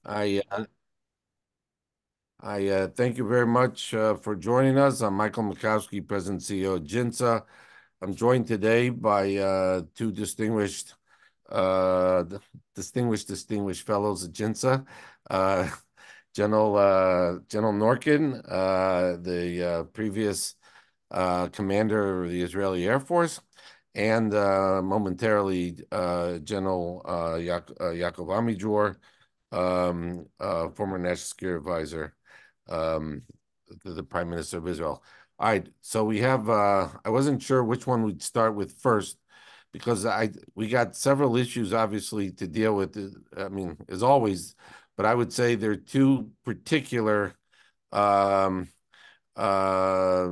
I uh, I thank you very much for joining us. I'm Michael Mikowski, President and CEO of GINSA. I'm joined today by two uh, distinguished fellows at GINSA. Uh, General Norkin, the previous commander of the Israeli Air Force, and momentarily General Yaakov Amidjor, former National Security Advisor to the Prime Minister of Israel. All right, so we have. I wasn't sure which one we'd start with first because we got several issues obviously to deal with. I mean, as always, but I would say there are two particular um, uh,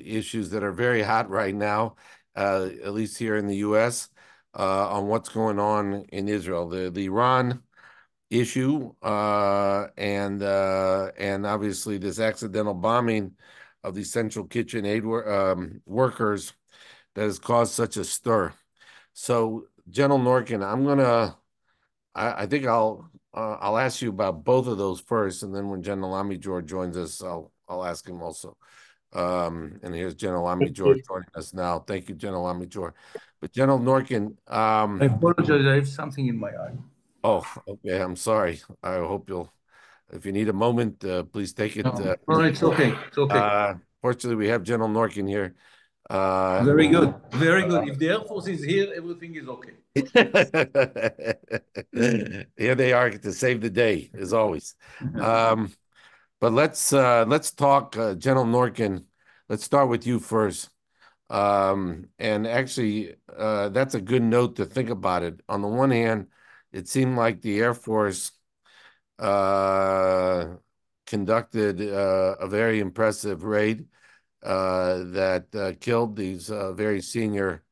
issues that are very hot right now, at least here in the U.S. On what's going on in Israel. The Iran issue, and obviously this accidental bombing of the Central Kitchen aid workers that has caused such a stir. So, General Norkin, I think I'll ask you about both of those first, and then when General Amidjor joins us, I'll ask him also. And here's General Amidjor joining us now. Thank you, General Amidjor. But General Norkin, I apologize. I have something in my eye. oh, okay. I'm sorry. I hope if you need a moment, please take it. No, no, it's okay. It's okay. Fortunately, we have General Norkin here. Very good. Very good. If the Air Force is here, everything is okay. Here they are to save the day, as always. Um, but let's talk, General Norkin. Let's start with you first. And actually, that's a good note to think about it. On the one hand, it seemed like the Air Force uh, conducted a very impressive raid that killed these very senior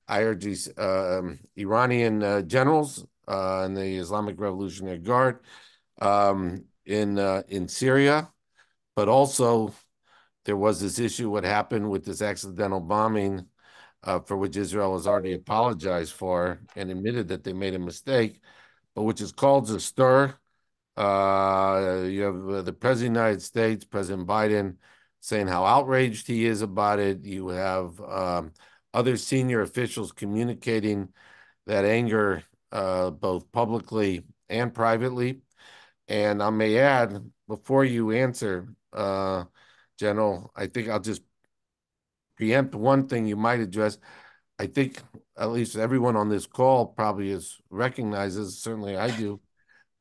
IRG Iranian generals in the Islamic Revolutionary Guard in Syria, but also there was this issue what happened with this accidental bombing for which Israel has already apologized for and admitted that they made a mistake, but which has caused a stir. You have the President of the United States, President Biden, saying how outraged he is about it. You have other senior officials communicating that anger both publicly and privately. And I may add, before you answer, General, I think I'll just preempt one thing you might address. I think at least everyone on this call probably recognizes, certainly I do,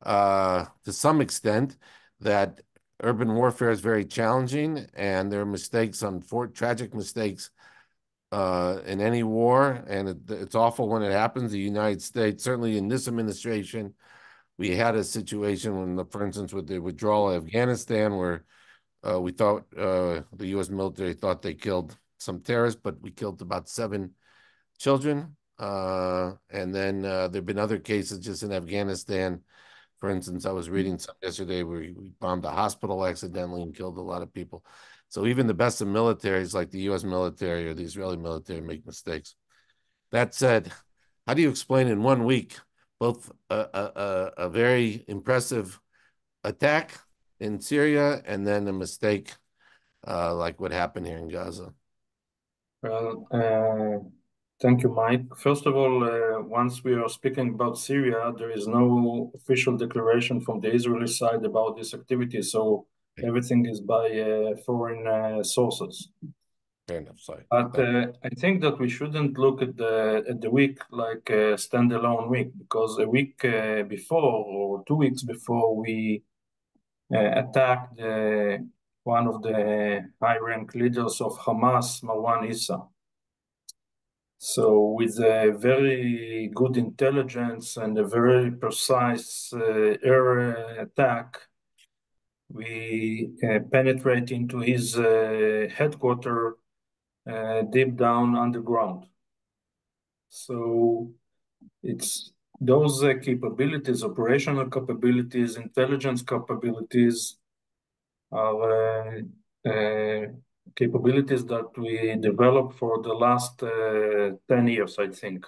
to some extent, that urban warfare is very challenging and there are mistakes, tragic mistakes in any war, and it's awful when it happens. The United States, certainly in this administration, we had a situation when, for instance, with the withdrawal of Afghanistan, where we thought the U.S. military thought they killed some terrorists, but we killed about 7 children. And then there have been other cases just in Afghanistan. For instance, I was reading some yesterday where we bombed a hospital accidentally and killed a lot of people. So even the best of militaries, like the U.S. military or the Israeli military, make mistakes. That said, how do you explain in one week both a very impressive attack in Syria and then a mistake like what happened here in Gaza? Well, thank you, Mike. First of all, once we are speaking about Syria, there is no official declaration from the Israeli side about this activity, so Okay, everything is by foreign sources. fair enough. Sorry. But I think that we shouldn't look at the week like a standalone week, because a week before or 2 weeks before we attacked one of the high-rank leaders of Hamas, Marwan Issa. So, with a very good intelligence and a very precise air attack, we penetrate into his headquarters deep down underground. So, it's those capabilities, operational capabilities, intelligence capabilities, are capabilities that we developed for the last 10 years, I think.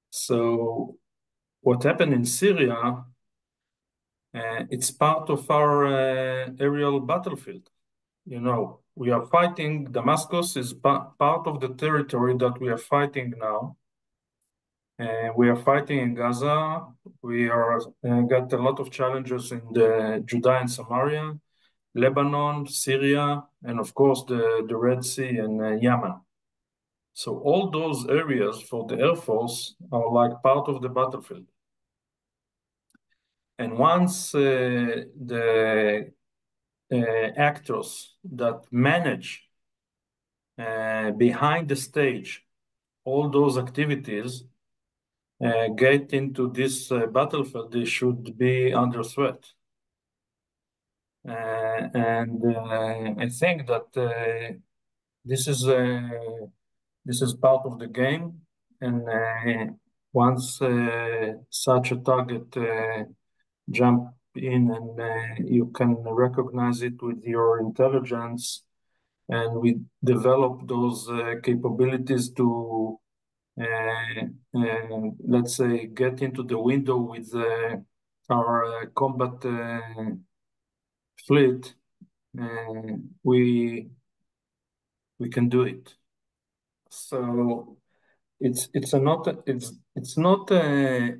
So what happened in Syria It's part of our aerial battlefield. You know, we are fighting. Damascus is part of the territory that we are fighting now. We are fighting in Gaza. We are got a lot of challenges in the Judea and Samaria, Lebanon, Syria, and of course the Red Sea and Yemen. So all those areas for the Air Force are like part of the battlefield. And once the actors that manage behind the stage all those activities get into this battlefield, they should be under threat. And I think that this is part of the game. And once such a target jump in, and you can recognize it with your intelligence, and we develop those capabilities to let's say get into the window with our combat fleet, we can do it. So it's not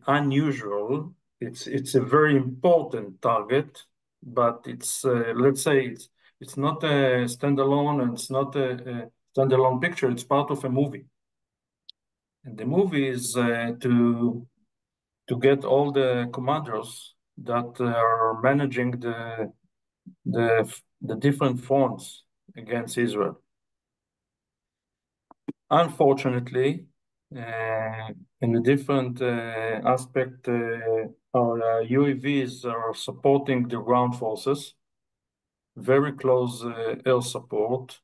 unusual. It's a very important target, but it's let's say it's not a standalone, and it's not a standalone picture. It's part of a movie, and the movie is to get all the commanders that are managing the different fronts against Israel. Unfortunately, in a different aspect, our UAVs are supporting the ground forces, very close air support,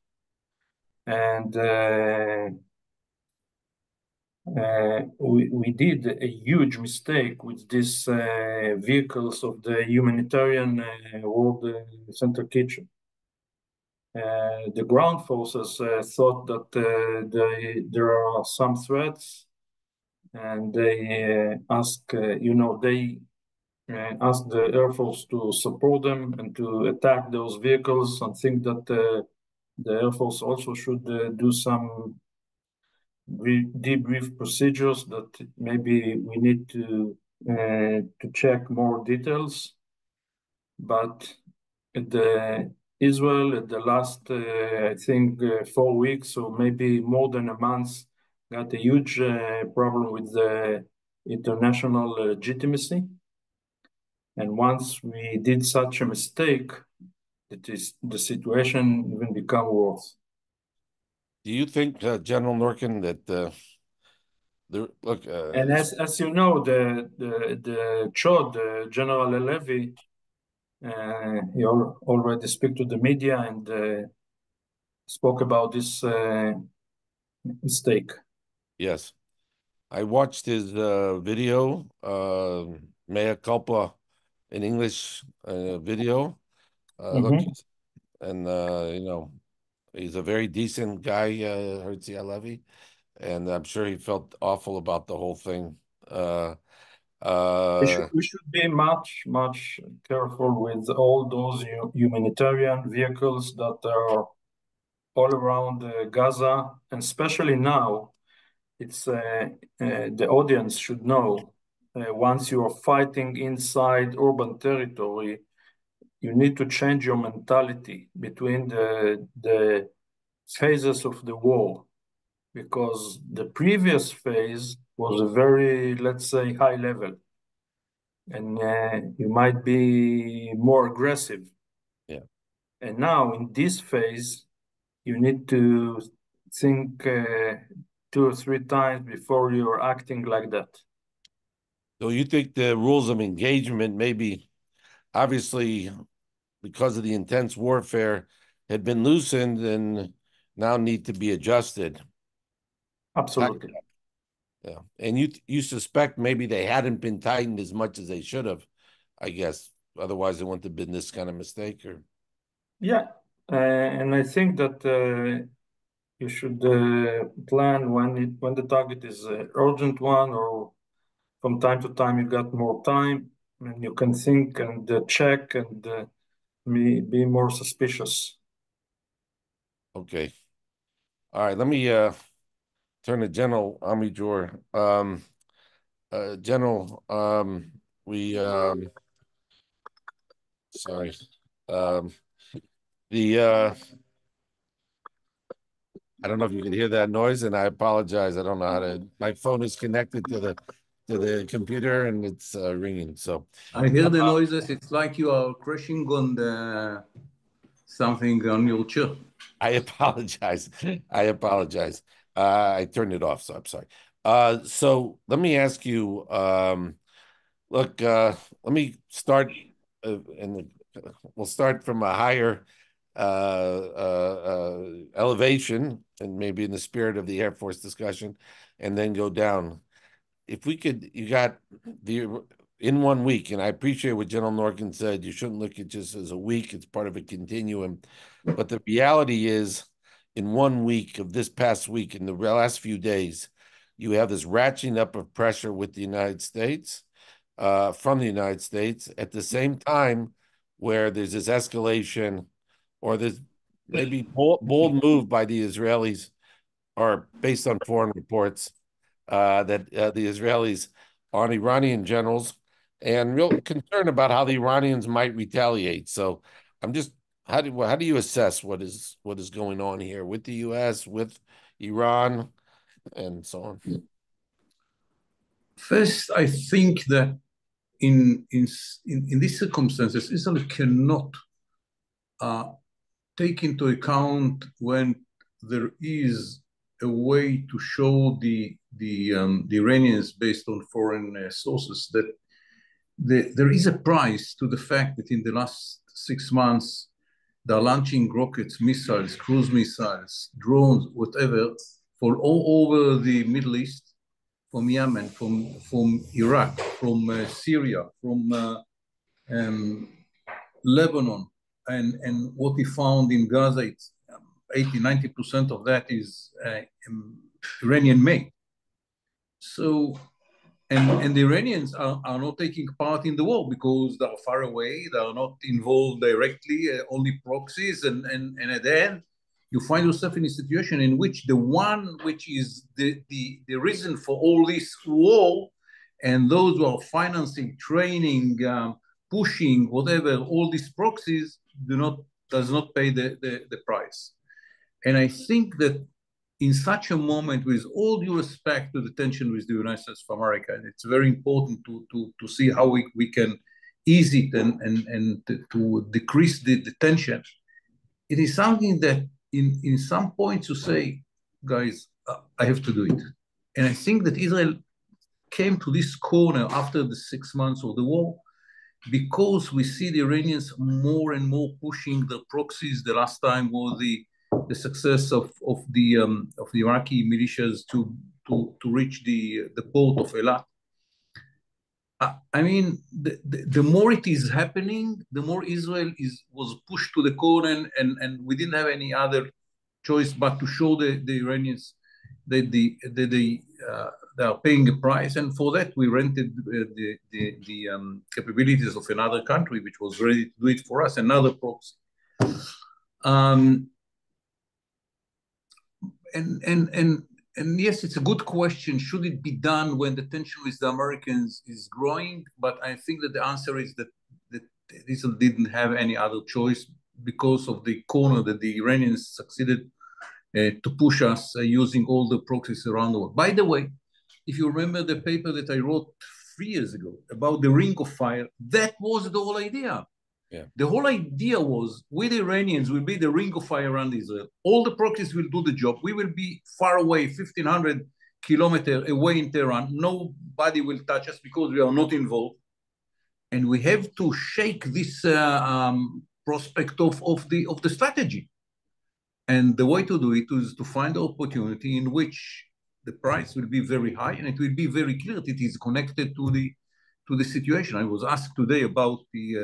and we did a huge mistake with these vehicles of the humanitarian World Center Kitchen. The ground forces thought that there are some threats, and they asked the Air Force to support them and to attack those vehicles, and think that the Air Force also should do some debrief procedures, that maybe we need to check more details. But the Israel at the last, I think, 4 weeks or maybe more than a month, got a huge problem with the international legitimacy. And once we did such a mistake, the situation even become worse. Do you think, General Norkin, that look? And as you know, the Chod, General Levy, he already speak to the media and spoke about this mistake. Yes, I watched his video, mea culpa, in English video. Look, Mhm. and he's a very decent guy, Herzia Levy, and I'm sure he felt awful about the whole thing. We should be much careful with all those humanitarian vehicles that are all around Gaza, and especially now. It's the audience should know, once you are fighting inside urban territory, you need to change your mentality between the phases of the war, because the previous phase was a very, let's say, high level, and you might be more aggressive. yeah. And now in this phase, you need to think 2 or 3 times before you're acting like that. So you think the rules of engagement, maybe, obviously, because of the intense warfare, had been loosened and now need to be adjusted? Absolutely. Yeah, and you suspect maybe they hadn't been tightened as much as they should have, I guess. Otherwise, it wouldn't have been this kind of mistake. Or Yeah, and I think that you should plan when the target is an urgent one, or from time to time you got more time. And you can think and check and be more suspicious. Okay. All right. Let me turn to General Amijor. General, we sorry. Um, the I don't know if you can hear that noise, and I apologize. I don't know how to. My phone is connected to the computer, and it's ringing. So I hear the noises. It's like you are crashing on the something on your chair. I apologize. I apologize. I turned it off, so I'm sorry. So let me ask you. Look, let me start, and we'll start from a higher elevation, and maybe in the spirit of the Air Force discussion, and then go down. If we could, you got the in 1 week, and I appreciate what General Norkin said. You shouldn't look at just as a week; it's part of a continuum. But the reality is, in 1 week of this past week, in the last few days, you have this ratcheting up of pressure with the United States, from the United States, at the same time where there's this escalation, or there's maybe bold move by the Israelis, or based on foreign reports, that the Israelis on Iranian generals, and real concern about how the Iranians might retaliate. So I'm just how do you assess what is going on here with the U.S., with Iran, and so on? First, I think that in these circumstances, Israel cannot uh, take into account when there is a way to show the Iranians based on foreign sources that there is a price to the fact that in the last 6 months they're launching rockets, missiles, cruise missiles, drones, whatever, for all over the Middle East, from Yemen, from Iraq, from Syria, from um, Lebanon, and what we found in Gaza, it's 80, 90% of that is Iranian made. So, and the Iranians are not taking part in the war because they are far away, they are not involved directly, only proxies, and at the end, you find yourself in a situation in which the one which is the reason for all this war, and those who are financing, training, pushing, whatever, all these proxies does not pay the price. And I think that in such a moment, with all due respect to the tension with the United States of America, and it's very important to see how we can ease it and to decrease the tension. It is something that in some points you say, guys, I have to do it. And I think that Israel came to this corner after the 6 months of the war because we see the Iranians more and more pushing the proxies. The last time was the success of the Iraqi militias to reach the port of Eilat. I mean, the more it is happening, the more Israel was pushed to the corner, and we didn't have any other choice but to show the Iranians that they are paying a price, and for that we rented the capabilities of another country which was ready to do it for us, another proxy. And yes, it's a good question. Should it be done when the tension with the Americans is growing? But I think that the answer is that Israel didn't have any other choice because of the corner that the Iranians succeeded to push us using all the proxies around the world. By the way, if you remember the paper that I wrote 3 years ago about the ring of fire, that was the whole idea. Yeah. The whole idea was we, the Iranians, will be the ring of fire around Israel. All the proxies will do the job. We will be far away, 1,500 kilometers away in Tehran. Nobody will touch us because we are not involved. And we have to shake this prospect of the strategy. And the way to do it is to find an opportunity in which the price will be very high, and it will be very clear that it is connected to the situation. I was asked today about the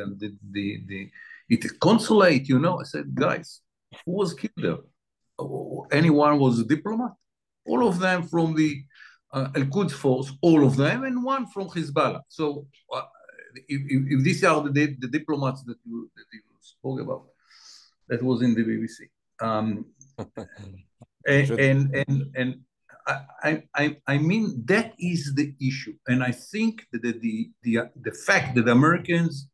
consulate. I said, guys, who was killed there? Anyone was a diplomat? All of them from the Al-Quds force, all of them, and one from Hezbollah. So if these are the diplomats that you spoke about, that was in the BBC. And I mean that is the issue, and I think that the fact that Americans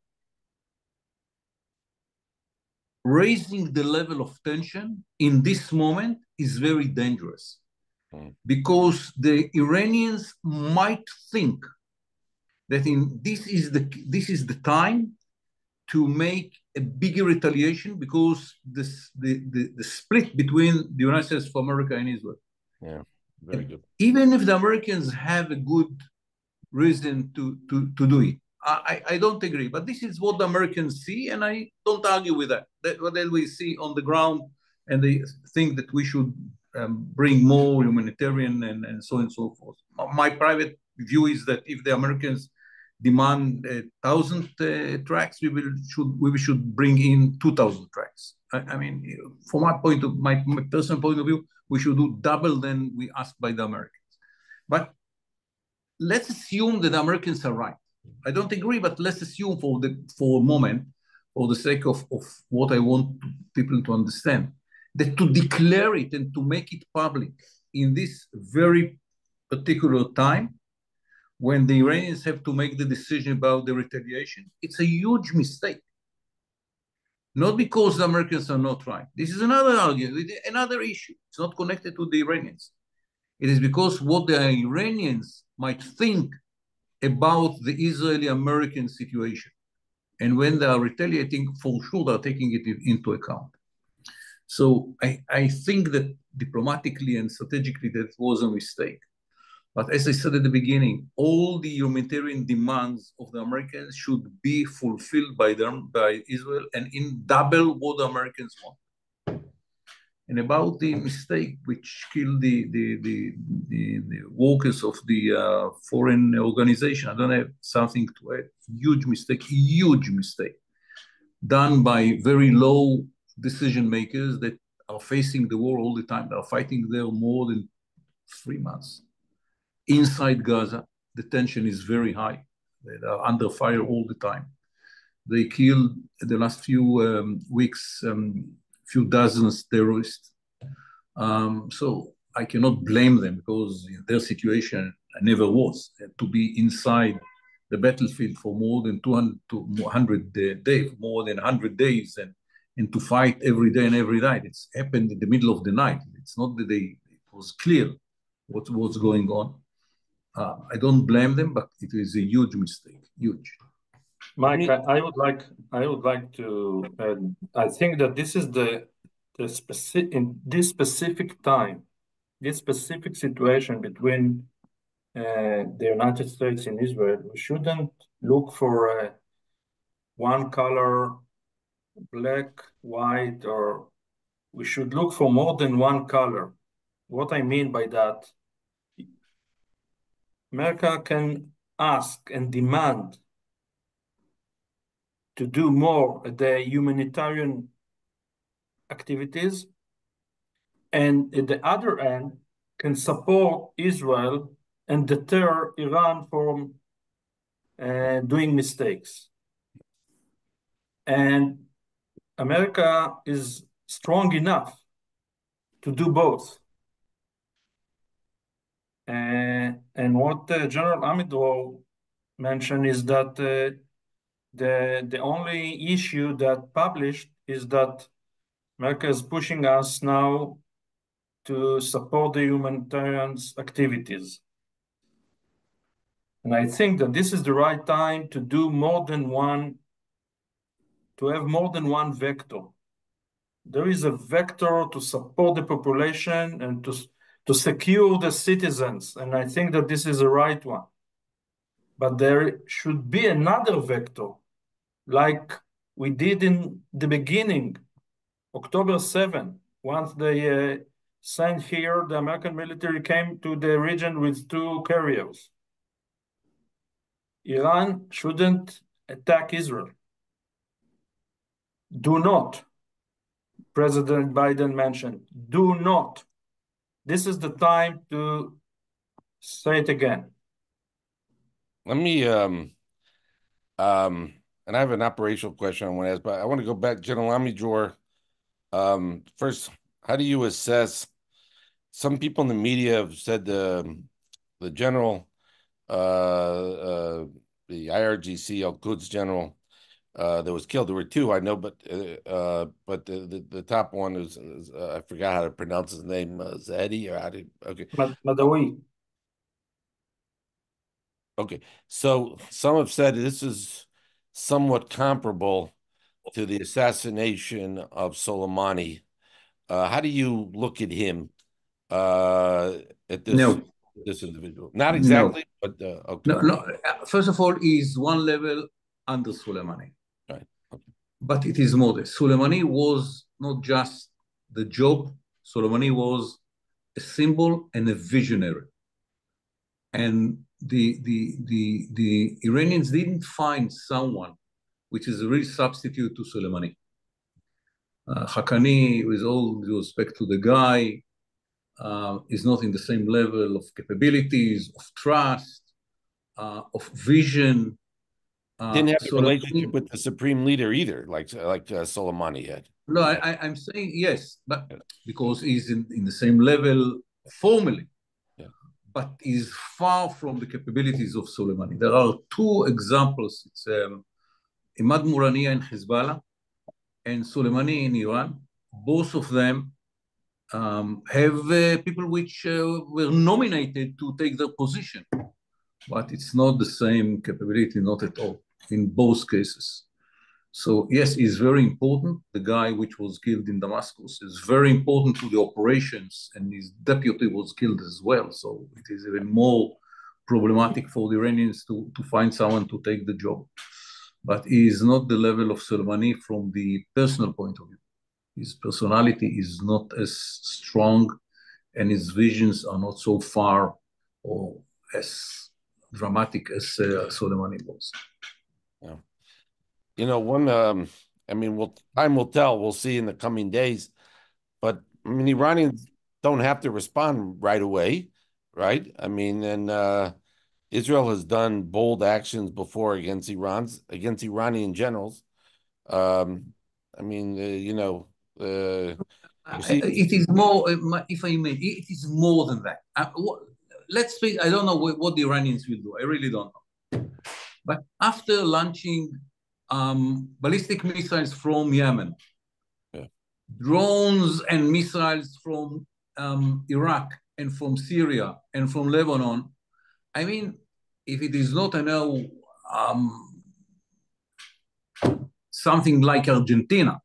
raising the level of tension in this moment is very dangerous, because the Iranians might think that this is the time to make a bigger retaliation, because the split between the United States of America and Israel. Yeah, very good. Even if the Americans have a good reason to do it, I don't agree. But this is what the Americans see, and I don't argue with that. That's what we see on the ground, and they think that we should bring more humanitarian and so on and so forth. My private view is that if the Americans demand 1,000 tracks, we should bring in 2,000 tracks. I mean, from my personal point of view, we should do double than we ask by the Americans. But let's assume that the Americans are right. I don't agree, but let's assume for a moment, for the sake of what I want people to understand, that to declare it and to make it public in this very particular time, when the Iranians have to make the decision about the retaliation, it's a huge mistake. Not because the Americans are not right. This is another argument, another issue. It's not connected to the Iranians. It is because what the Iranians might think about the Israeli-American situation. And when they are retaliating, for sure they're taking it into account. So I think that diplomatically and strategically that was a mistake. But as I said at the beginning, all the humanitarian demands of the Americans should be fulfilled by Israel, and in double what the Americans want. And about the mistake which killed the workers of the foreign organization, I don't have something to add. Huge mistake done by very low decision makers that are facing the war all the time. They are fighting there more than 3 months. Inside Gaza, the tension is very high. They are under fire all the time. They killed in the last few weeks few dozens terrorists. So I cannot blame them, because their situation never was to be inside the battlefield for more than 200 days, more than 100 days, and to fight every day and every night. It's happened in the middle of the night. It's not that it was clear what was going on. I don't blame them, but it is a huge mistake, huge. Mike, I would like to add, I think that this is the specific in this specific time, this specific situation between the United States and Israel. We shouldn't look for one color, black, white, or we should look for more than one color. What I mean by that, America can ask and demand to do more at the humanitarian activities, and at the other end can support Israel and deter Iran from doing mistakes. And America is strong enough to do both. And what General Amidor mentioned is that the only issue that published is that America is pushing us now to support the humanitarian activities. And I think that this is the right time to do more than one, to have more than one vector. There is a vector to support the population and to secure the citizens. And I think that this is the right one. But there should be another vector, like we did in the beginning, October 7th, once they sent here, the American military came to the region with 2 carriers. Iran shouldn't attack Israel. Do not. President Biden mentioned, do not. This is the time to say it again. Let me And I have an operational question I want to ask, but I want to go back, General Amidjor. First, how do you assess? Some people in the media have said the general, the IRGC Al Quds general that was killed. There were two, I know, but the top one is I forgot how to pronounce his name, Zahedi, or how to okay. Madawi. Okay, so some have said this is somewhat comparable to the assassination of Soleimani. How do you look at him uh, at No, this individual? Not no, exactly, but no, okay, no. First of all, is one level under Soleimani, right, okay. but it is more. Soleimani was not just the job. Soleimani was a symbol and a visionary. And the Iranians didn't find someone which is a real substitute to Soleimani. Haqqani, with all due respect to the guy, is not in the same level of capabilities, of trust, of vision. Didn't have the relationship Soleimani, with the supreme leader either, like Soleimani had. no, I'm saying yes, but because he's in the same level formally, Yeah. but is far from the capabilities of Soleimani. There are two examples. It's Imad Muraniya in Hezbollah and Soleimani in Iran. Both of them have people which were nominated to take their position, but it's not the same capability, not at all, in both cases. So yes, it's very important. The guy which was killed in Damascus is very important to the operations, and his deputy was killed as well. So it is even more problematic for the Iranians to find someone to take the job. But he is not the level of Soleimani from the personal point of view. His personality is not as strong, and his visions are not so far or as dramatic as Soleimani was. Yeah. One, I mean, time will tell. We'll see in the coming days. But I mean, Iranians don't have to respond right away, right? I mean, and Israel has done bold actions before against Iranian generals. Um, I mean, you see, It is more, if I may, it is more than that. Let's speak. I don't know what the Iranians will do. I really don't know. But after launching ballistic missiles from Yemen, yeah, drones and missiles from Iraq and from Syria and from Lebanon, I mean, if it is not, I know, something like Argentina,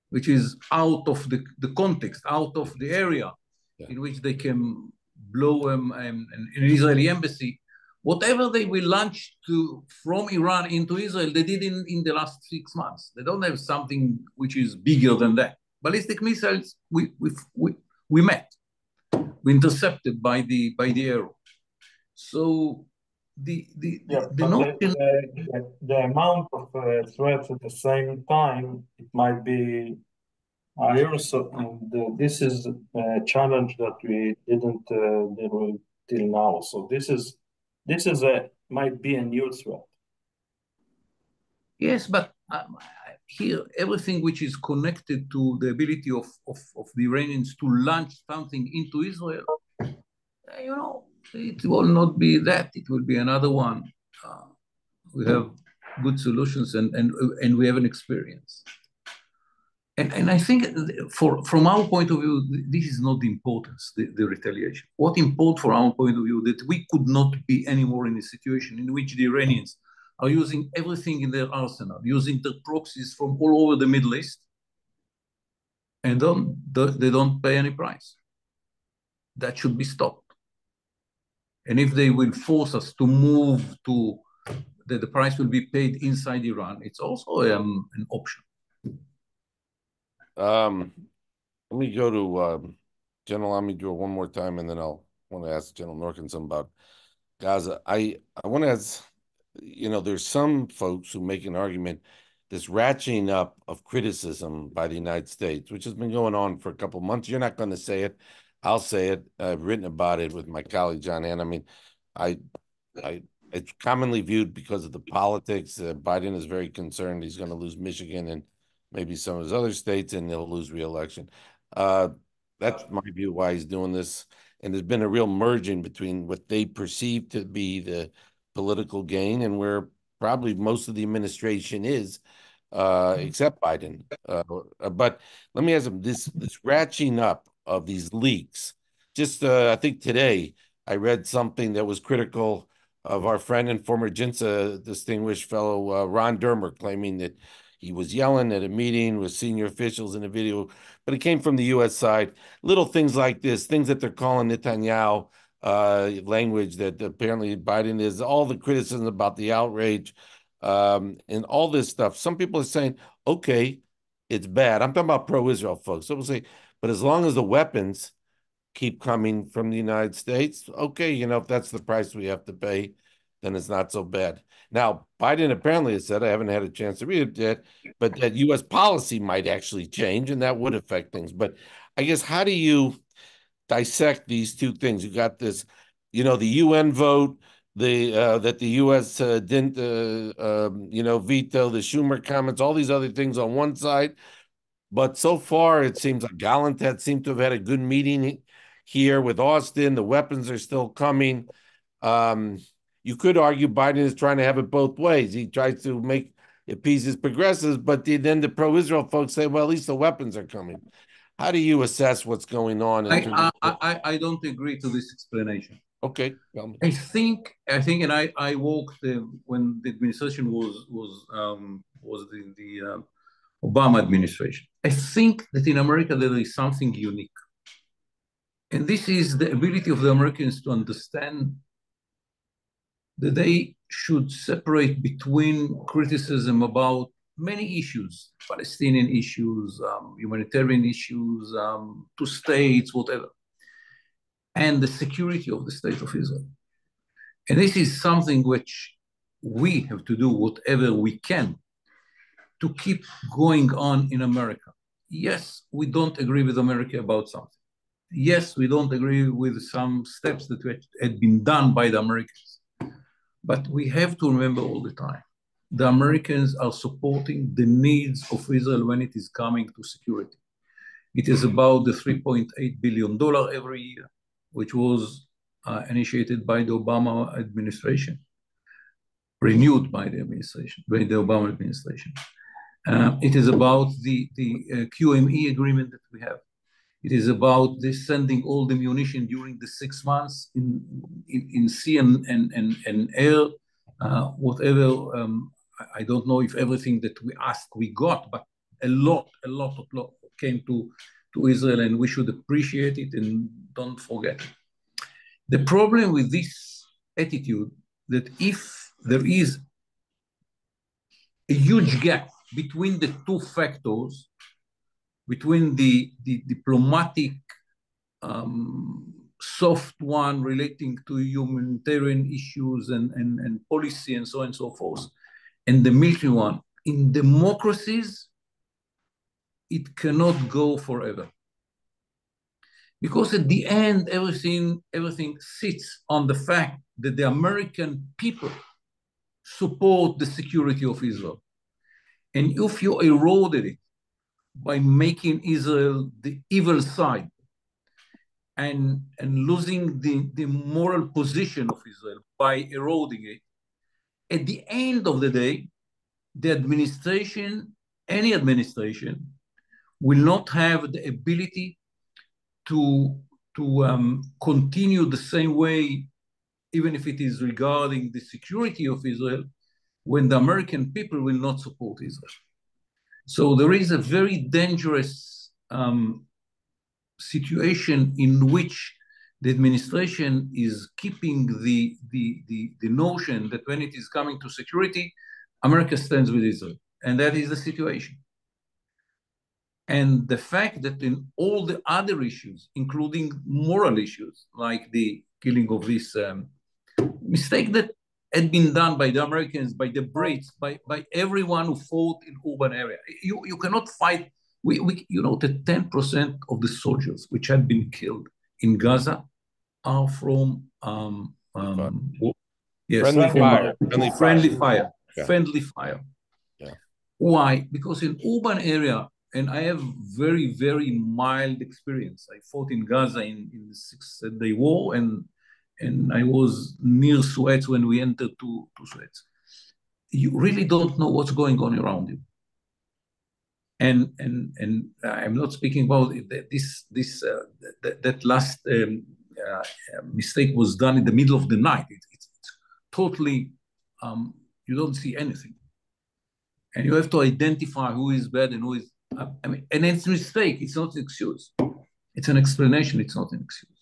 which is out of the context, out of the area yeah. in which they can blow an Israeli embassy. Whatever they will launch from Iran into Israel, they did in the last 6 months. They don't have something which is bigger than that. Ballistic missiles, we met, we intercepted by the air. So Yeah, the but notion. the amount of threats at the same time, it might be higher. So, and this is a challenge that we didn't deal with till now. So this is a might be a new threat. Yes, but here, everything which is connected to the ability of the Iranians to launch something into Israel, it will not be that. It will be another one. We have good solutions, and we have an experience. And I think from our point of view, this is not the importance, the retaliation. What important from our point of view, that we could not be anymore in a situation in which the Iranians are using everything in their arsenal, using the proxies from all over the Middle East, and they don't pay any price. That should be stopped. And if they will force us to move to that the price will be paid inside Iran, it's also an option. Um, Let me go to General Amidjor one more time, and then I'll want to ask General Norkinson about Gaza. I want to ask, there's some folks who make an argument this ratcheting up of criticism by the United States, which has been going on for a couple of months. You're not going to say it. I'll say it. I've written about it with my colleague John Ann. I mean, I it's commonly viewed because of the politics. Biden is very concerned he's going to lose Michigan and maybe some of his other states, and he'll lose re-election. Uh, that's my view why he's doing this. And there's been a real merging between what they perceive to be the political gain and where probably most of the administration is, except Biden. But let me ask him this ratcheting up of these leaks. Just I think today I read something that was critical of our friend and former JINSA distinguished fellow Ron Dermer, claiming that he was yelling at a meeting with senior officials in a video, but it came from the U.S. side. Little things like this, things that they're calling Netanyahu language that apparently Biden is, all the criticism about the outrage and all this stuff. Some people are saying, okay, it's bad. I'm talking about pro-Israel folks. Some will say, but as long as the weapons keep coming from the United States, okay, if that's the price we have to pay, then it's not so bad. Now, Biden apparently has said, I haven't had a chance to read it yet, but that U.S. policy might actually change and that would affect things. But I guess, how do you dissect these two things? You got this, the UN vote, that the U.S. Didn't, veto the Schumer comments, all these other things on one side. But so far, it seems like Gallant seemed to have had a good meeting here with Austin. The weapons are still coming. Um, you could argue Biden is trying to have it both ways. He tries to make appease his progressives, but then the pro-Israel folks say, well, at least the weapons are coming. How do you assess what's going on in terms of? I don't agree to this explanation. Okay, tell me. And I walked when the administration was the Obama administration. I think that in America there is something unique, and this is the ability of the Americans to understand that they should separate between criticism about many issues, Palestinian issues, humanitarian issues, two states, whatever, and the security of the state of Israel. And this is something which we have to do whatever we can to keep going on in America. Yes, we don't agree with America about something. Yes, we don't agree with some steps that had been done by the Americans. But we have to remember all the time, the Americans are supporting the needs of Israel when it is coming to security. It is about the $3.8 billion every year, which was initiated by the Obama administration, renewed by the Obama administration. It is about the QME agreement that we have. It is about this sending all the munition during the 6 months in sea and air, whatever. I don't know if everything that we asked we got, but a lot came to Israel, and we should appreciate it and don't forget it. The problem with this attitude that if there is a huge gap between the two factors, between the diplomatic soft one relating to humanitarian issues and policy and so on and so forth, and the military one, in democracies, it cannot go forever. Because at the end, everything sits on the fact that the American people support the security of Israel. And if you eroded it by making Israel the evil side and losing the moral position of Israel by eroding it, at the end of the day, the administration, any administration, will not have the ability to continue the same way, even if it is regarding the security of Israel, when the American people will not support Israel. So there is a very dangerous situation in which the administration is keeping the notion that when it is coming to security, America stands with Israel. And that is the situation. And the fact that in all the other issues, including moral issues, like the killing of this mistake that had been done by the Americans, by the Brits, by everyone who fought in urban area. You cannot fight, the 10% of the soldiers which had been killed in Gaza are from Yes, Friendly from fire. Friendly friendly fire. fire. Yeah. Friendly fire. Yeah. Why? Because in urban area, and I have very, very mild experience. I fought in Gaza in the Six-Day War, and I was near Suez when we entered to Suez. You really don't know what's going on around you. And I'm not speaking about that last mistake was done in the middle of the night. It's totally you don't see anything, and you have to identify who is bad and who is. I mean, and it's a mistake. It's not an excuse. It's an explanation. It's not an excuse.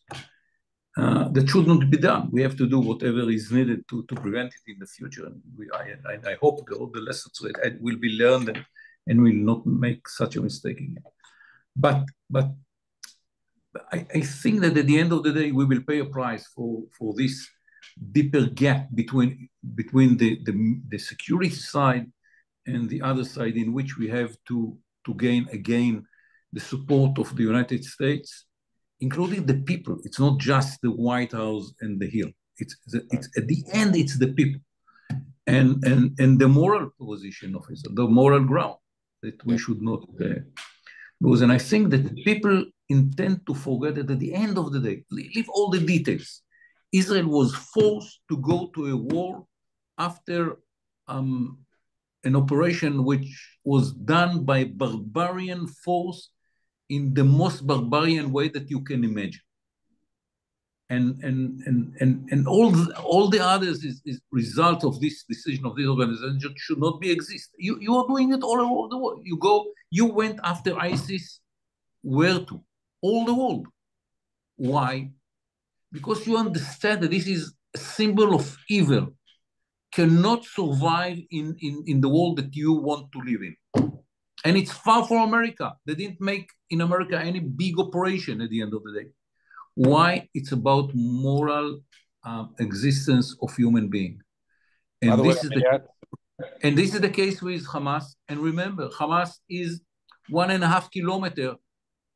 That should not be done. We have to do whatever is needed to prevent it in the future. And I hope all the lessons will be learned and will not make such a mistake again. But I think that at the end of the day, we will pay a price for this deeper gap between the security side and the other side, in which we have to gain again the support of the United States, including the people. It's not just the White House and the Hill. It's at the end, it's the people and the moral position of Israel, the moral ground that we should not lose. And I think that people intend to forget that at the end of the day, leave all the details. Israel was forced to go to a war after an operation which was done by barbarian force in the most barbarian way that you can imagine. And all the others is result of this decision of this organization should not be exist. You are doing it all over the world. You went after ISIS. Where to? All the world. Why? Because you understand that this is a symbol of evil, cannot survive in the world that you want to live in. And it's far from America. They didn't make in America any big operation at the end of the day. Why? It's about moral existence of human being. And this is the case with Hamas. And remember, Hamas is 1.5 kilometers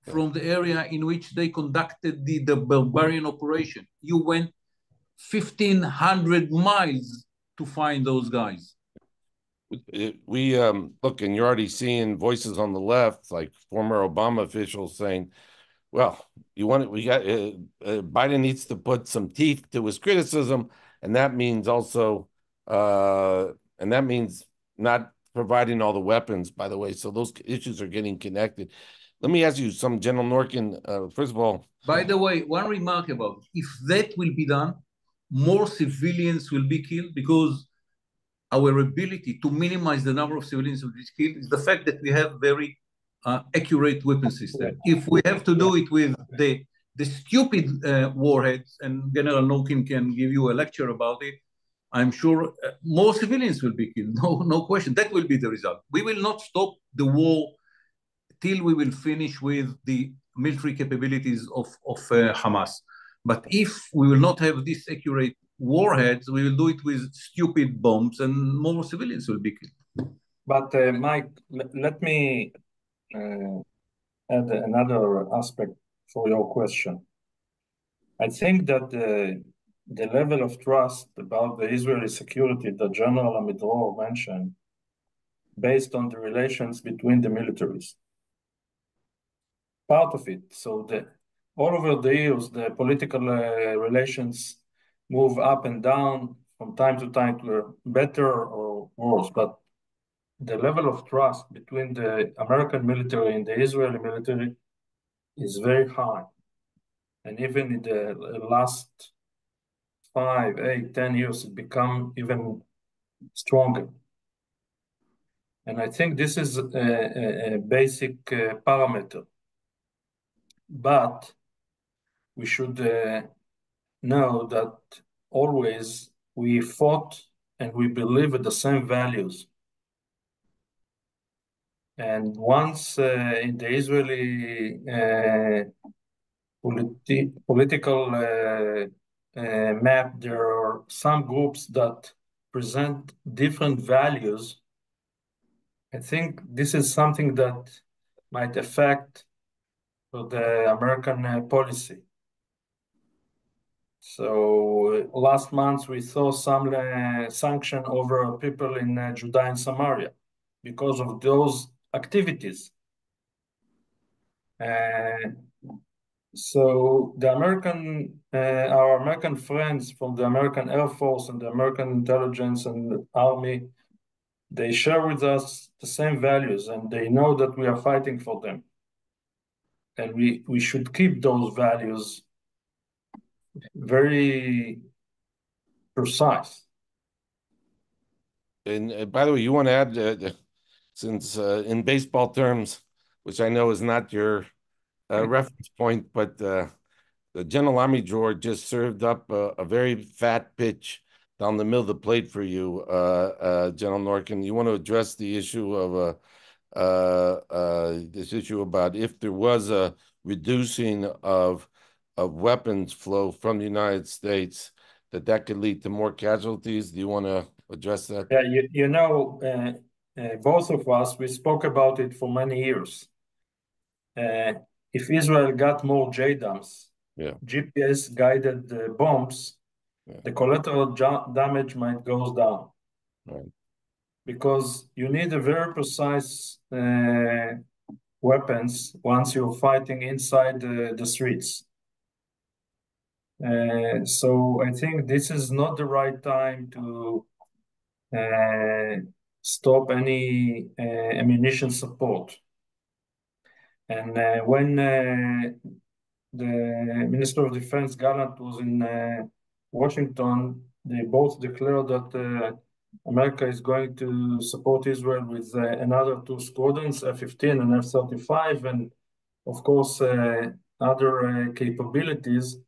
from the area in which they conducted the barbarian operation. You went 1,500 miles to find those guys. We look, and you're already seeing voices on the left, like former Obama officials saying, well, Biden needs to put some teeth to his criticism, and that means also and that means not providing all the weapons, by the way. So those issues are getting connected. Let me ask you some, General Norkin, first of all. By the way, one remark about it. If that will be done, more civilians will be killed, because our ability to minimize the number of civilians who will be killed is the fact that we have very accurate weapon system. If we have to do it with the stupid warheads, and General Norkin can give you a lecture about it, I'm sure more civilians will be killed. No question. That will be the result. We will not stop the war till we will finish with the military capabilities of Hamas. But if we will not have these accurate warheads, we will do it with stupid bombs, and more civilians will be killed. But Mike, let me add another aspect for your question. I think that the level of trust about the Israeli security that General Amidror mentioned, based on the relations between the militaries, part of it. So all over the years, the political relations move up and down from time to time to better or worse. But the level of trust between the American military and the Israeli military is very high. And even in the last 5, 8, 10 years, it become even stronger. And I think this is a basic parameter. But we should know that always we fought and we believe in the same values. And once in the Israeli political map, there are some groups that present different values. I think this is something that might affect the American policy. So last month we saw some sanction over people in Judea and Samaria because of those activities. So our American friends from the American Air Force and the American intelligence and army, they share with us the same values, and they know that we are fighting for them. And we should keep those values very precise. And by the way, you want to add, since in baseball terms, which I know is not your reference point, but the General Army drawer just served up a very fat pitch down the middle of the plate for you, General Norkin. You want to address the issue of this issue about if there was a reducing of weapons flow from the United States, that could lead to more casualties. Do you want to address that? Yeah, both of us, we spoke about it for many years. If Israel got more JDAMs, Yeah. GPS guided bombs, Yeah. the collateral damage might go down. Right. Because you need a very precise weapons once you're fighting inside the streets. So I think this is not the right time to stop any ammunition support. And when the Minister of Defense Gallant was in Washington, they both declared that America is going to support Israel with another 2 squadrons, F-15 and F-35, and of course other capabilities.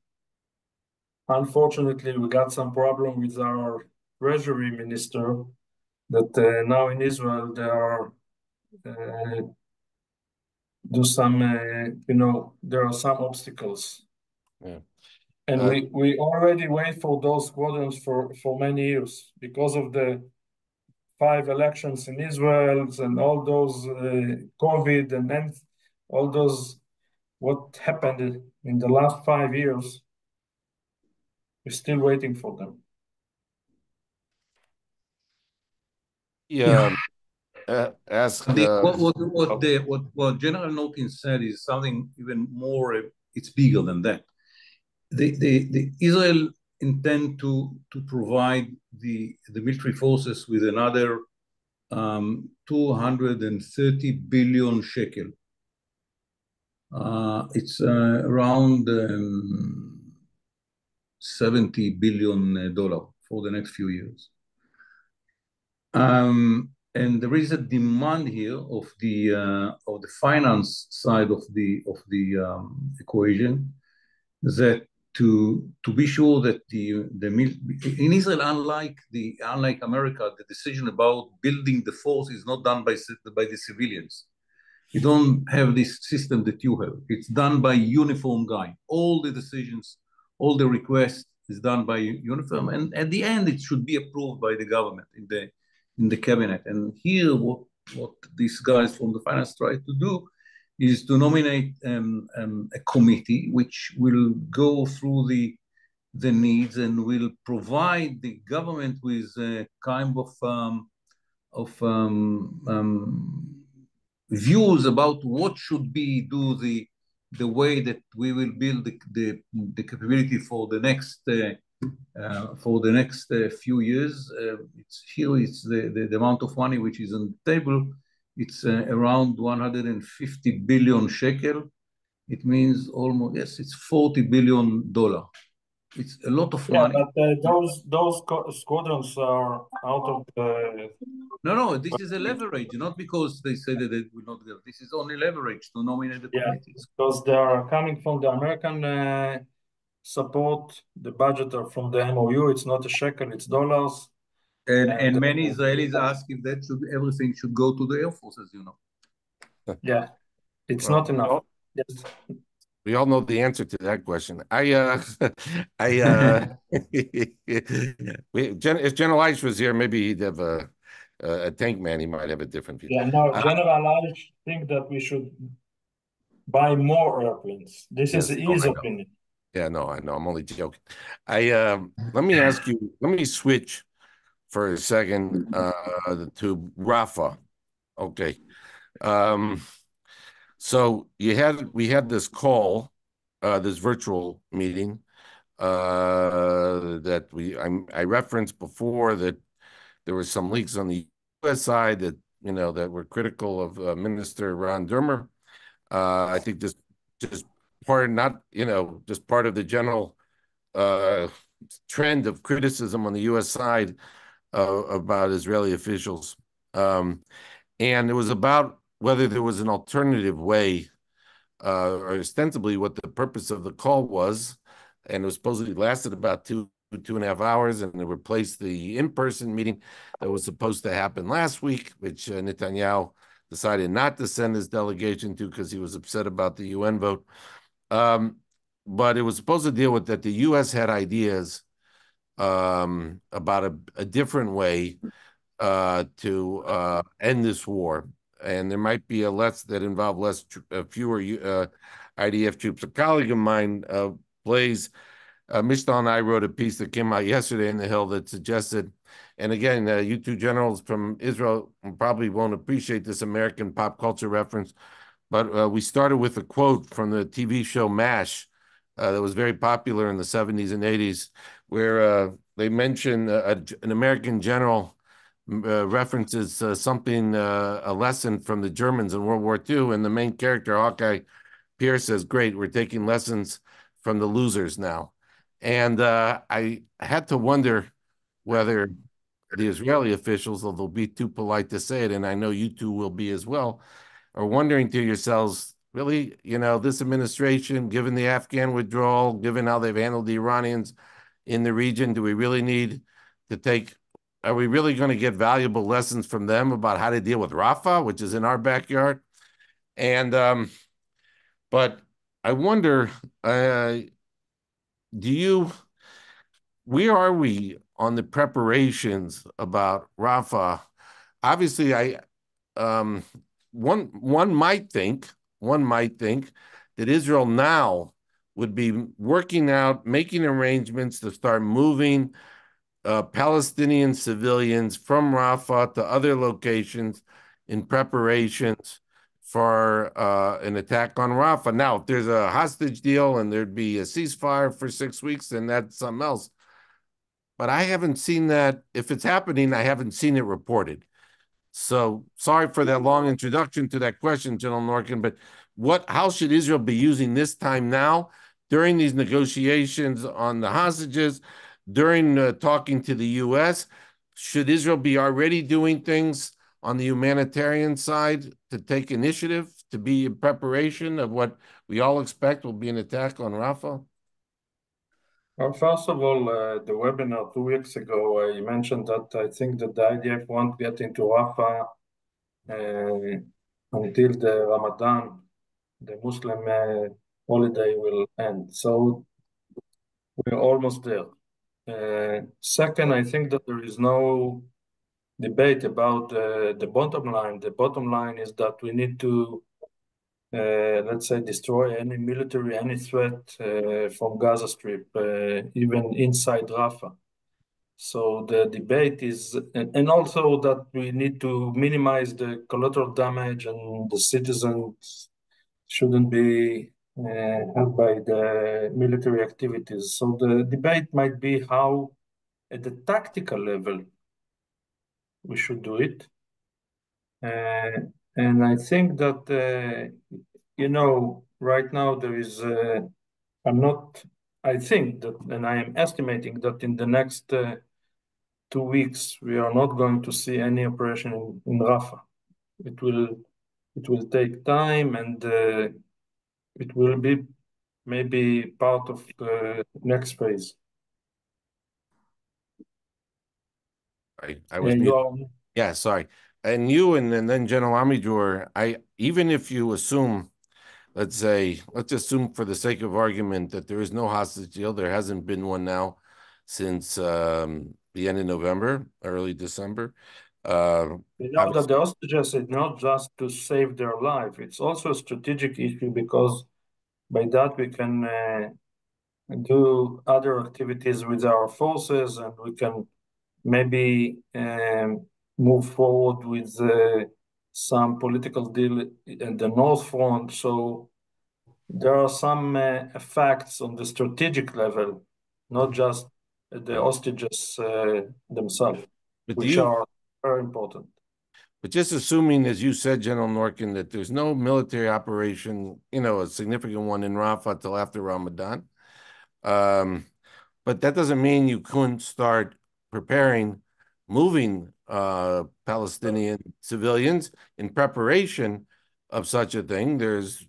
Unfortunately, we got some problem with our Treasury Minister that now in Israel they are there are some obstacles. Yeah. And we already wait for those squadrons for many years because of the 5 elections in Israel and all those COVID and then all those what happened in the last 5 years. We're still waiting for them. Yeah. Ask. What General Norkin said is something even more. It's bigger than that. The Israel intend to provide the military forces with another 230 billion shekel. It's around $70 billion for the next few years. And there is a demand here of the finance side of the equation, that to be sure that in Israel, unlike America, the decision about building the force is not done by the civilians. You don't have this system that you have. It's done by uniform guy. All the decisions, all the requests is done by uniform, and at the end, it should be approved by the government in the cabinet. And here, what these guys from the finance try to do is to nominate a committee which will go through the needs and will provide the government with a kind of views about what should be the way that we will build the capability for the next few years. It's the amount of money which is on the table. It's around 150 billion shekel. It means almost, yes, it's $40 billion. It's a lot of money. Yeah, but those squadrons are out of the. No, this is a leverage, not because they say that they will not get. This is only leverage to nominate the committees. Because they are coming from the American support, the budget are from the MOU. It's not a shekel, it's dollars. And many Israelis ask if everything should go to the Air Force, as you know. Yeah, it's not enough. Yes. We all know the answer to that question. If General Eich was here, maybe he'd have a tank man. He might have a different view. Yeah, no, General Eich think that we should buy more airplanes. This is his opinion. Yeah, no, I know. I'm only joking. Let me ask you, let me switch for a second to Rafa. Okay. Um, so we had this call, this virtual meeting that I referenced before that there were some leaks on the U.S. side that that were critical of Minister Ron Dermer. I think this just part not just part of the general uh, trend of criticism on the U.S. side about Israeli officials. And it was about whether there was an alternative way, or ostensibly what the purpose of the call was. And it was supposedly lasted about 2.5 hours, and it replaced the in-person meeting that was supposed to happen last week, which Netanyahu decided not to send his delegation to because he was upset about the UN vote. Um, but it was supposed to deal with that the U.S. had ideas about a different way to end this war, and there might be a less that involve fewer IDF troops. A colleague of mine, Blaze Mishtal, and I wrote a piece that came out yesterday in the Hill that suggested, and again, you two generals from Israel probably won't appreciate this American pop culture reference, but we started with a quote from the TV show MASH that was very popular in the 70s and 80s, where they mention an American general references something, a lesson from the Germans in World War II, and the main character, Hawkeye Pierce, says, "Great, we're taking lessons from the losers now." And I had to wonder whether the Israeli officials, although be too polite to say it, and I know you two will be as well, are wondering to yourselves, really, this administration, given the Afghan withdrawal, given how they've handled the Iranians in the region, do we really need to take, are we really going to get valuable lessons from them about how to deal with Rafah, which is in our backyard? And, but I wonder, do you, where are we on the preparations about Rafah? Obviously, um, one might think that Israel now would be working out, making arrangements to start moving Palestinian civilians from Rafah to other locations in preparations for an attack on Rafah. Now, if there's a hostage deal and there'd be a ceasefire for 6 weeks, then that's something else. But I haven't seen that. If it's happening, I haven't seen it reported. So sorry for that long introduction to that question, General Norkin, but how should Israel be using this time now during these negotiations on the hostages, during talking to the U.S.? Should Israel be already doing things on the humanitarian side to take initiative, to be in preparation of what we all expect will be an attack on Rafah? Well, first of all, the webinar 2 weeks ago, I mentioned that I think that the IDF won't get into Rafah until the Ramadan, the Muslim holiday will end. So we're almost there. Second, I think that there is no debate about the bottom line. The bottom line is that we need to, let's say, destroy any military, any threat from Gaza Strip, even inside Rafah. So the debate is, and also that we need to minimize the collateral damage, and the citizens shouldn't be hurt by the military activities. So the debate might be how, at the tactical level, we should do it. And I think that, right now there is, I'm not, I think that, and I am estimating that in the next 2 weeks, we are not going to see any operation in Rafah. It will take time, and it will be maybe part of the next phase. I was muted. Yeah, sorry. And you and then General Amidor, even if you assume, let's assume for the sake of argument that there is no hostage deal, there hasn't been one now since the end of November, early December. You know that the hostages is not just to save their life, it's also a strategic issue because by that we can do other activities with our forces, and we can maybe move forward with some political deal in the North Front. So there are some facts on the strategic level, not just the Right. hostages themselves, But do which you, are very important. but just assuming, as you said, General Norkin, that there's no military operation, a significant one in Rafah till after Ramadan. Um, but that doesn't mean you couldn't start preparing, moving Palestinian civilians in preparation of such a thing. There's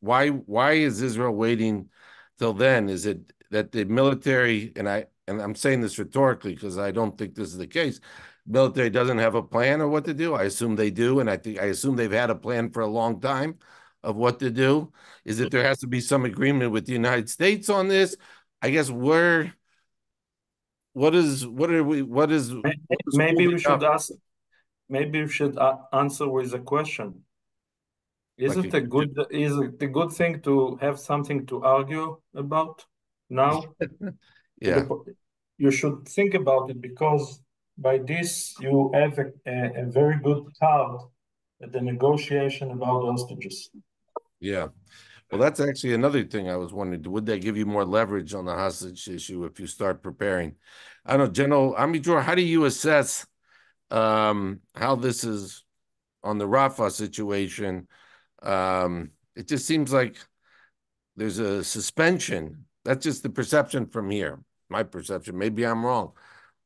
why is Israel waiting till then? Is it that the military, and I'm saying this rhetorically because I don't think this is the case, military doesn't have a plan of what to do? I assume they do, and I assume they've had a plan for a long time of what to do. Is that there has to be some agreement with the United States on this? I guess what is Maybe holding we should up? ask. Maybe we should answer with a question. Is Like it a good thing to have something to argue about now? yeah, You should think about it, because by this you have a very good card at the negotiation about hostages. yeah. Well, that's actually another thing I was wondering. Would that give you more leverage on the hostage issue if you start preparing? I don't know, General Amidjor, how do you assess how this is on the Rafah situation? It just seems like there's a suspension. That's just the perception from here, my perception. Maybe I'm wrong,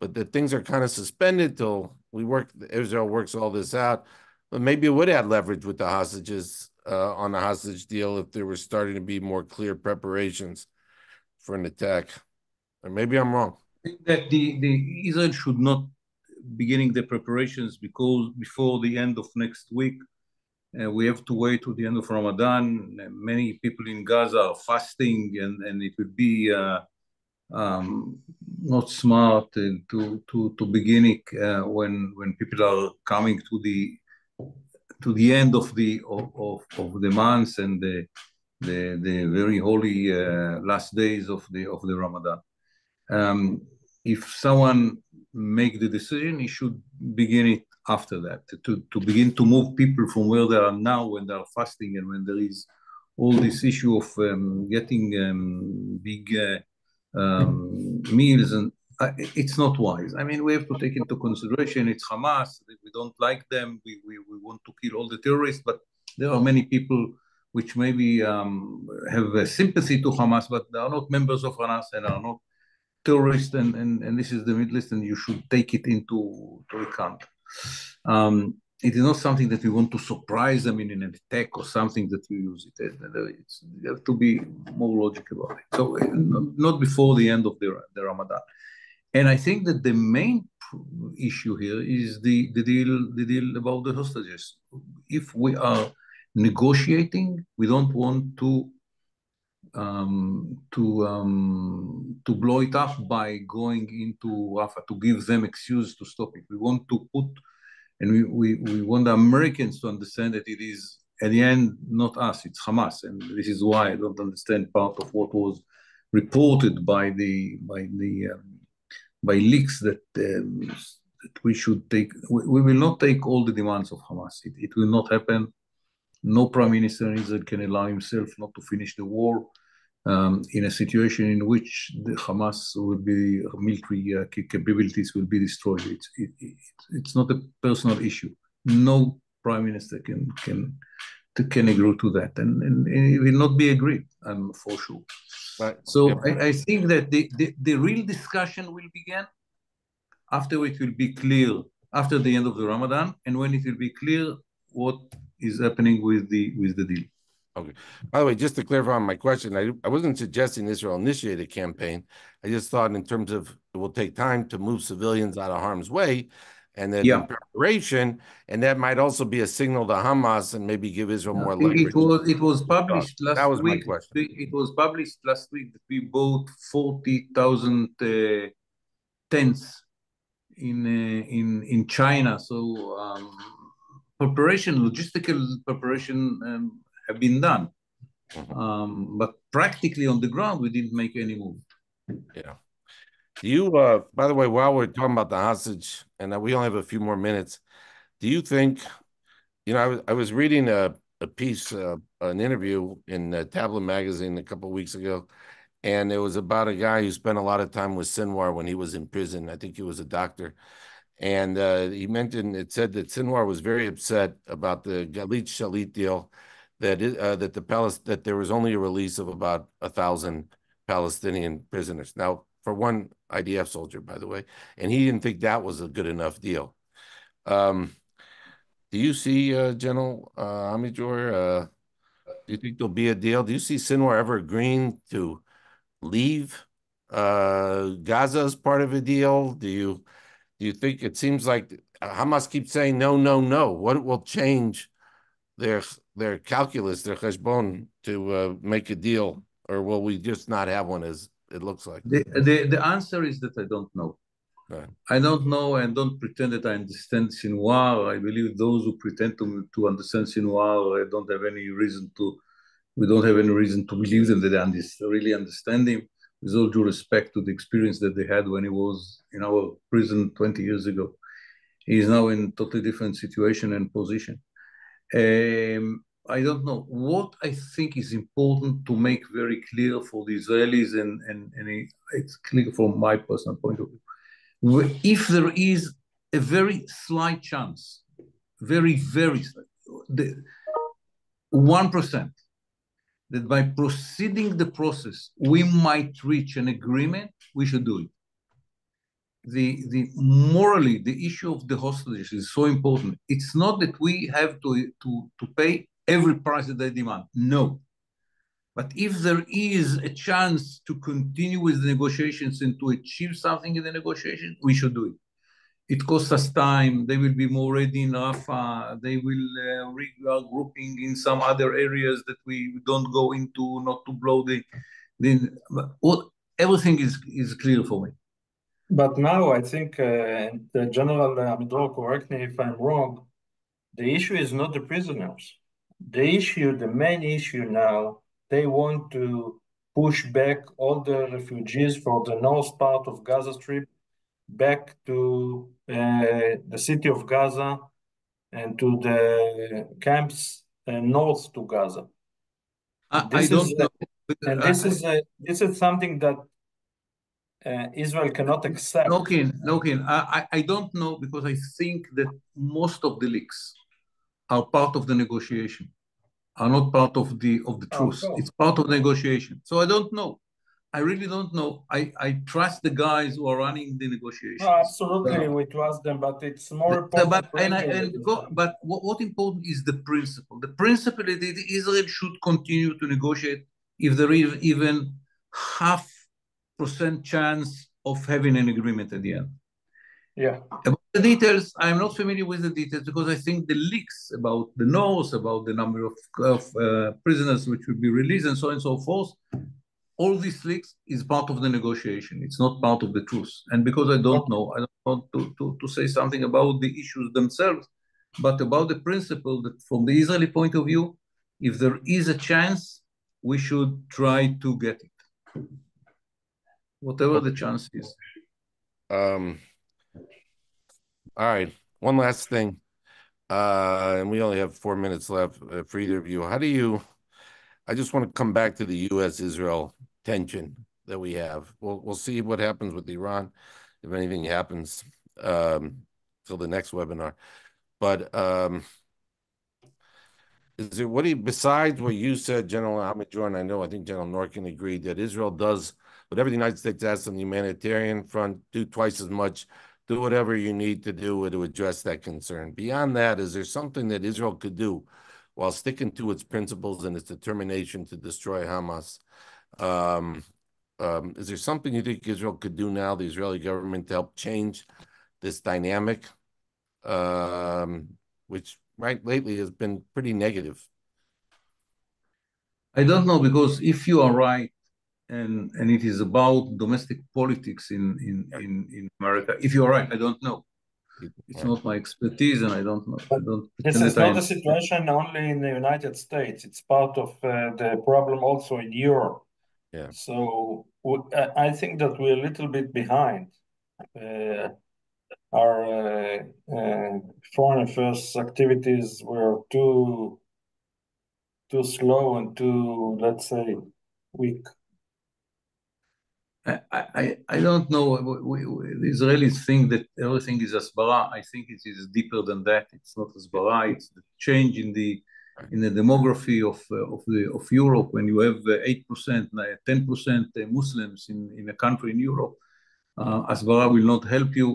but that things are kind of suspended till Israel works all this out. But maybe it would add leverage with the hostages on the hostage deal if there was starting to be more clear preparations for an attack. Or maybe I'm wrong. I think that the Israel should not beginning the preparations because before the end of next week. We have to wait to the end of Ramadan. Many people in Gaza are fasting, and it would be not smart to begin it when people are coming to the end of the months and the very holy last days of the Ramadan. Um, if someone make the decision, he should begin it after that to begin to move people from where they are now when they are fasting and when there is all this issue of getting big meals and it's not wise. I mean, we have to take into consideration it's Hamas. We don't like them. We want to kill all the terrorists, but there are many people which maybe have a sympathy to Hamas, but they are not members of Hamas and are not terrorist and this is the Middle East and you should take it into to account. It is not something that we want to surprise them in an attack or something that you use it. You have to be more logical about it. So not before the end of the Ramadan. And I think that the main issue here is the deal about the hostages. If we are negotiating, we don't want to blow it up by going into Rafah to give them excuse to stop it. We want to put, and we want the Americans to understand that it is at the end not us, it's Hamas, and this is why I don't understand part of what was reported by leaks that we should take. We will not take all the demands of Hamas. It will not happen. No prime minister in Israel can allow himself not to finish the war in a situation in which the Hamas will be military capabilities will be destroyed. It's not a personal issue. No prime minister can agree to that, and it will not be agreed. I'm for sure. Right. So Yep. I think that the real discussion will begin after it will be clear after the end of the Ramadan, and when it will be clear what is happening with the deal. Okay. By the way, just to clarify on my question, I wasn't suggesting Israel initiate a campaign. I just thought in terms of it will take time to move civilians out of harm's way, and then in Yeah. preparation, and that might also be a signal to Hamas and maybe give Israel more leverage. It was published That last was my week. question. It was published last week that we bought 40,000 tents in China. So logistical preparation have been done. But practically on the ground, we didn't make any move. Yeah. Do you, by the way, while we're talking about the hostage, and we only have a few more minutes, do you think, I was reading a piece, an interview in Tablet magazine a couple of weeks ago, and it was about a guy who spent a lot of time with Sinwar when he was in prison. I think he was a doctor. And it said that Sinwar was very upset about the Galit Shalit deal, that there was only a release of about 1,000 Palestinian prisoners. Now, for one IDF soldier, by the way, and he didn't think that was a good enough deal. Do you see, General Amidjor, do you think there'll be a deal? Do you see Sinwar ever agreeing to leave Gaza as part of a deal? Do you think it seems like Hamas keeps saying no, no, no? What will change their calculus, their cheshbon, to make a deal, or will we just not have one as it looks like? The answer is that I don't know. Right. I don't know and don't pretend that I understand Sinwar. I believe those who pretend to understand Sinwar don't have any reason to. We don't have any reason to believe them that they really understand him. With all due respect to the experience that they had when he was in our prison 20 years ago, he is now in a totally different situation and position. I don't know. What I think is important to make very clear for the Israelis, and it's clear from my personal point of view, if there is a very slight chance, very, very slight, 1%, that by proceeding the process, we might reach an agreement, we should do it. Morally, the issue of the hostages is so important. It's not that we have to pay every price that they demand. No. But if there is a chance to continue with the negotiations and to achieve something in the negotiation, we should do it. It costs us time. They will be more ready in Rafah. They will regrouping in some other areas that we don't go into, not to blow everything is clear for me. But now I think, the General Amidor, correct me if I'm wrong, the issue is not the prisoners. The main issue now, they want to push back all the refugees from the north part of Gaza Strip back to the city of Gaza and to the camps north to Gaza. I don't know. This is something that Israel cannot accept. Okay. I don't know, because I think that most of the leaks are part of the negotiation, are not part of the truth. It's part of the negotiation. So I don't know. I really don't know. I trust the guys who are running the negotiations. No, absolutely, we trust them, but it's more important. But what important is the principle. The principle is that Israel should continue to negotiate if there is even 0.5% chance of having an agreement at the end. Yeah. About the details, I'm not familiar with the details, because I think the leaks about the North, about the number of prisoners which will be released, and so on and so forth, all these leaks is part of the negotiation. It's not part of the truth. And because I don't know, I don't want to say something about the issues themselves, but about the principle that from the Israeli point of view, if there is a chance, we should try to get it, whatever the chance is. All right. One last thing. And we only have 4 minutes left for either of you. I just want to come back to the U.S.-Israel tension that we have. We'll see what happens with Iran, if anything happens, till the next webinar. But besides what you said, General Amidjor, and I think General Norkin agreed that Israel does whatever the United States asks on the humanitarian front, do twice as much, do whatever you need to do to address that concern. Beyond that, is there something that Israel could do while sticking to its principles and its determination to destroy Hamas? Is there something you think Israel could do now, the Israeli government, to help change this dynamic, which lately has been pretty negative? I don't know, because if you are right, and it is about domestic politics in America, if you're right, I don't know. it's Right. not my expertise, and I don't know. I But don't this pretend is that I not a know. situation only in the United States. It's part of the problem also in Europe. Yeah. So I think that we're a little bit behind. Our foreign affairs activities were too slow and too, let's say, weak. I don't know. The Israelis think that everything is Hasbara. I think it is deeper than that. It's not Hasbara. It's the change Right. in the demography of Europe. When you have 8%, 10% Muslims in a country in Europe, Hasbara will not help you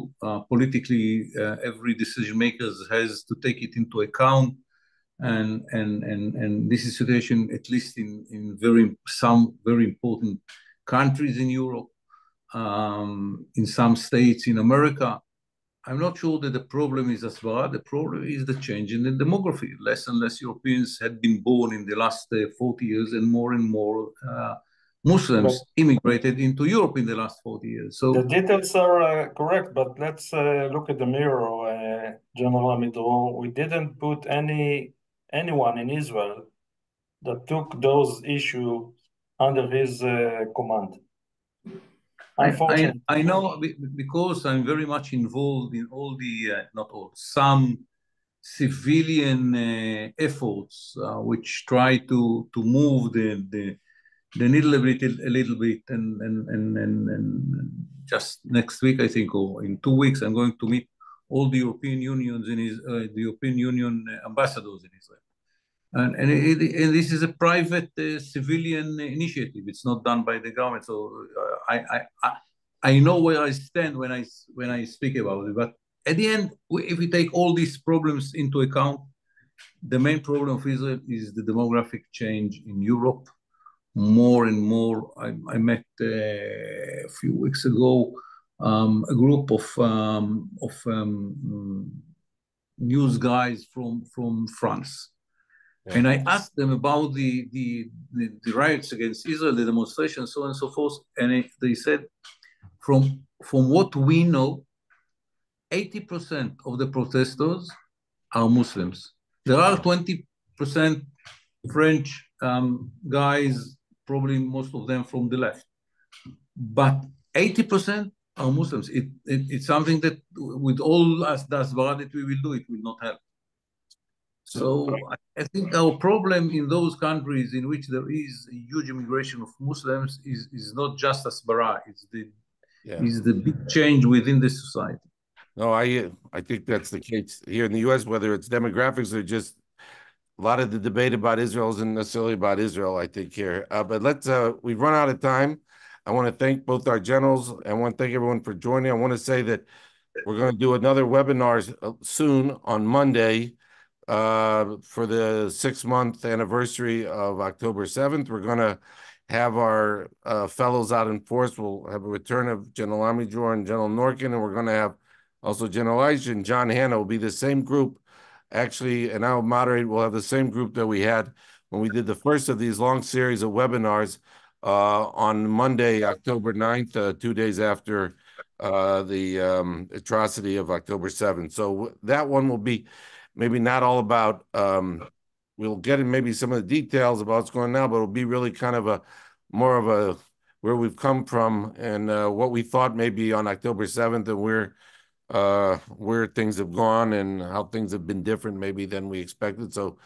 politically. Every decision maker has to take it into account, and this is situation at least in some very important countries in Europe, in some states in America. I'm not sure that the problem is Asbara. The problem is the change in the demography. Less and less Europeans had been born in the last 40 years, and more But Muslims immigrated into Europe in the last 40 years. the So details are correct, but let's look at the mirror, General Amidor. We didn't put anyone in Israel that took those issues under his command. Unfortunately, I know because I'm very much involved in all the, not all, some civilian efforts which try to move the needle a little bit, and just next week I think, or in 2 weeks, I'm going to meet all the European Unions the European Union ambassadors in Israel. And this is a private civilian initiative. It's not done by the government. So I know where I stand when I speak about it. But at the end, if we take all these problems into account, the main problem of Israel is the demographic change in Europe. More and more, I met a few weeks ago a group of news guys from France. Yeah. And I asked them about the riots against Israel, the demonstrations, so on and so forth. And they said, from what we know, 80% of the protesters are Muslims. There are 20% French guys, probably most of them from the left. But 80% are Muslims. It's something that, with all us Dasbara that we will do, it will not help. So I think our problem in those countries in which there is a huge immigration of Muslims is not just Asbara, Yeah. is the big change within the society. No, I think that's the case here in the U.S., whether it's demographics or just a lot of the debate about Israel isn't necessarily about Israel, I think, here. But we've run out of time. I want to thank both our generals. I want to thank everyone for joining. I want to say that we're going to do another webinar soon on Monday for the 6-month anniversary of October 7th. We're going to have our fellows out in force. We'll have a return of General Amidor and General Norkin, and we're going to have also General Eich and John Hanna. Will be the same group, actually, and I'll moderate. We'll have the same group that we had when we did the first of these long series of webinars on Monday, October 9th, 2 days after the atrocity of October 7th. So that one will be maybe not all about, we'll get in maybe some of the details about what's going on now, but it'll be really kind of more of a where we've come from and what we thought maybe on October 7th and where things have gone and how things have been different maybe than we expected. So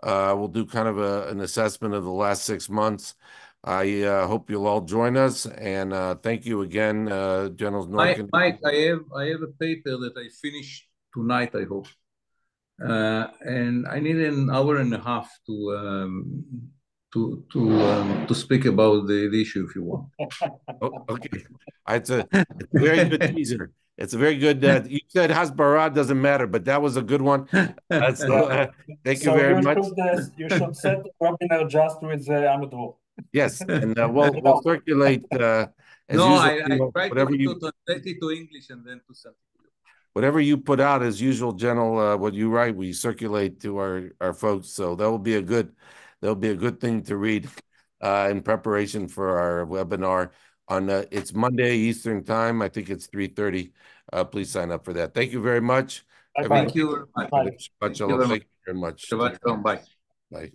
we'll do kind of an assessment of the last 6 months. I hope you'll all join us, and thank you again, Generals Norkin. Mike, I have a paper that I finished tonight, I hope. And I need an hour and a half to speak about the issue if you want. Oh, okay, it's a very good teaser. It's a very good. You said Hasbara doesn't matter, but that was a good one. So thank you so very much. you should set the webinar just with Amidor. Yes, and You we'll know, circulate as No, usual. I try to Whatever you translate it to English and then to send it to you. whatever you put out as usual, General, what you write, we circulate to our folks. So that'll be a good thing to read in preparation for our webinar on it's Monday Eastern time. I think it's 3:30. Please sign up for that. Thank you very much. Bye. Thank you very much. Bye. Thank you very much. Thank you very much. Shabbat shalom. Bye. Bye.